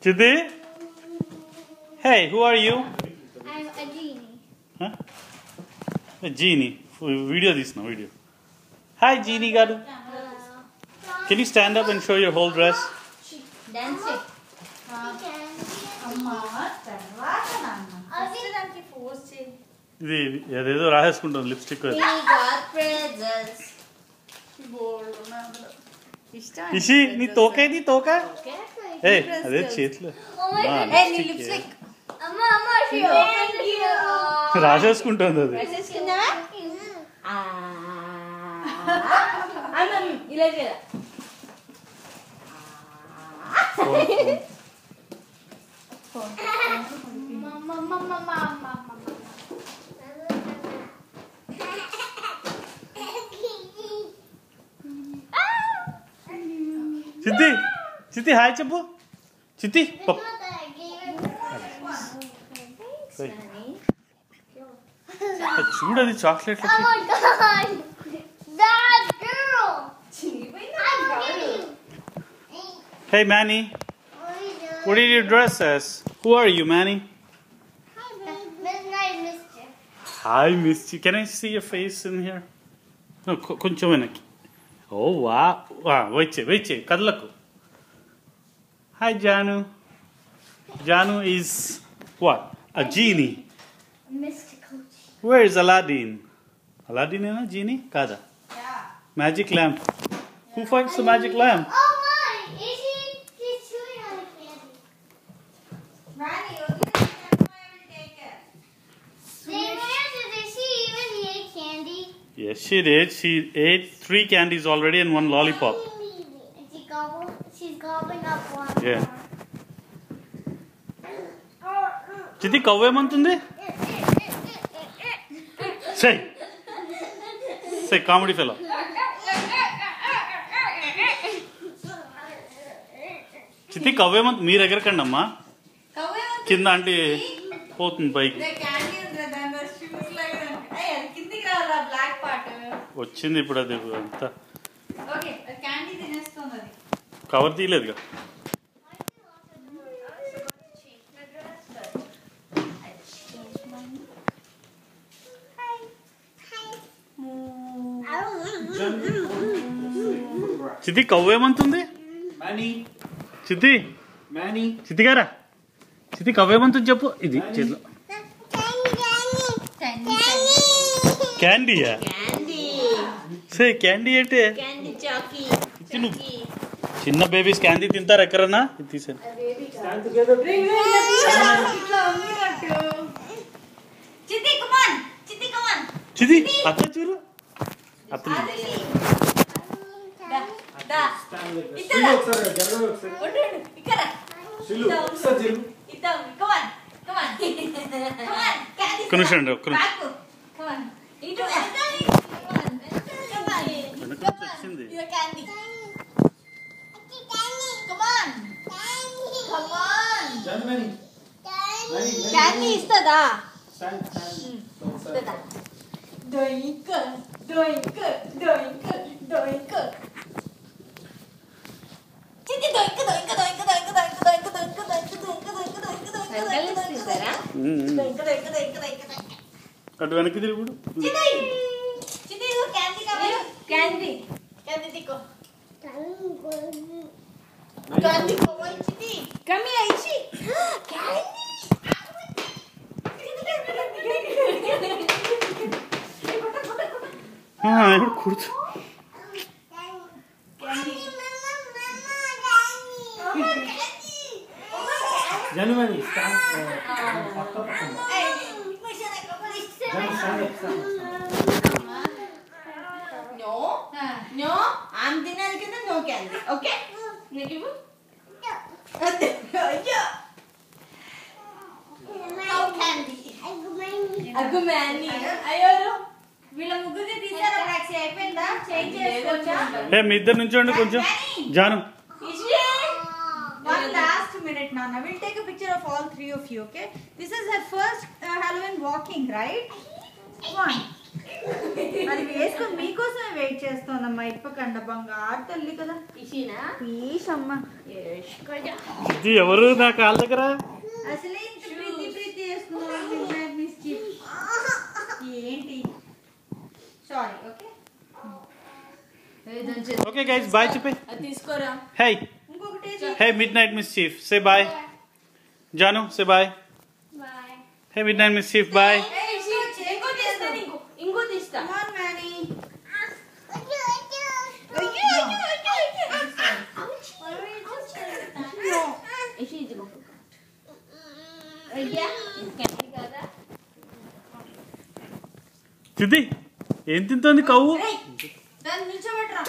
Chidi? Hey, who are you? I'm a genie. Huh? A genie. Video this now, video. Hi, Genie garu. Can you stand up and show your whole dress? Dance it. అమ్మా తర్వాత నాన్న first దానికి force చేయి. ఇది అదేదో రాసేసుకుంటాను lipstick. ఇషి నీ తోకేది తోక ఏ అదే చేతిలో రాసేసుకుంటుంది అది. ఇలా చేయాలి. చిత్తి చిత్తి హాయ్ చెప్పు. చిత్తి చూడది chocolate. Hey Manny, what did you dress as? Who are you, Manny? Hi, Misty. Can I see your face in here? No, కొంచెం వెనక్కి. Oh wow, wait, కదలకు. Hi Janu. Janu is what? A genie. Where is Aladdin? Aladdin is a genie? Kada. Yeah. Magic lamp. Who finds the magic lamp? Oh my! She's chewing on a candy. Manny, I will take care. Did she even eat candy? Yes, she did. She ate 3 candies already and 1 lollipop. She's gobbling up one. Yeah. చితి కవ్వేమంటుంది? Say comedy fellow. చితి కవ్వేమంత మీరు ఎగరకండి అమ్మా, కింద అంటే పోతుంది పైకి. వచ్చింది ఇప్పుడు అది అంతా కవర్ తీయలేదుగా. చితి కవ్వేమంతుంది? చితి చితి గారా, చితి కవ్వేమంతుంది చెప్పు. ఇది చేతిలో క్యాండీయా? సే క్యాండీ అంటే చిన్న బేబీస్ క్యాండీ తింటారు ఎక్కడన్నా? ఇది తీసాను. చితి అత్త చూరు, అత్త కొనుషండి ఒక్క వచ్చింది. క్యాండీ ఇస్తుందా? అటు వెనక్కి తిరుగుడు. ఇప్పుడు కూర్చో. జనవరి No, I'm dinner kita no candy. Okay? Give you? No candy. Agumani. Ayo. వీళ్ళ ముగ్గురికి తీసారా టాక్సీ అయిపోయిందా? చేంజ్ చేసుకోవచ్చా? మీ ఇద్దరు నుంచోండి కొంచెం. Janu one last minute Nana, we'll take a picture of all 3 of you, okay? This is her first Halloween walking, right? 1 అది వేసుకొని మీకోసమే వెయిట్ చేస్తోందమ్మా. ఇప్పకండి బంగారు తల్లి కదా. ప్లీజ్ అమ్మా. ఇది ఎవరు నా కాళ్ళ దగ్గర? అసలే ఇంత ప్రీతి చేస్తున్నారు. ఏంటి? Sorry. Okay okay guys, bye చెప్పే. తీసుకోరా. హే ఇంకొకటి hey midnight mischief, say bye. జాను, say bye. Bye. Hey midnight mischief, bye. ఇంకో తీస్తా. తింది ఏం తింటుంది కవ్వు? దాన్ని నిల్చోబెట్టరా.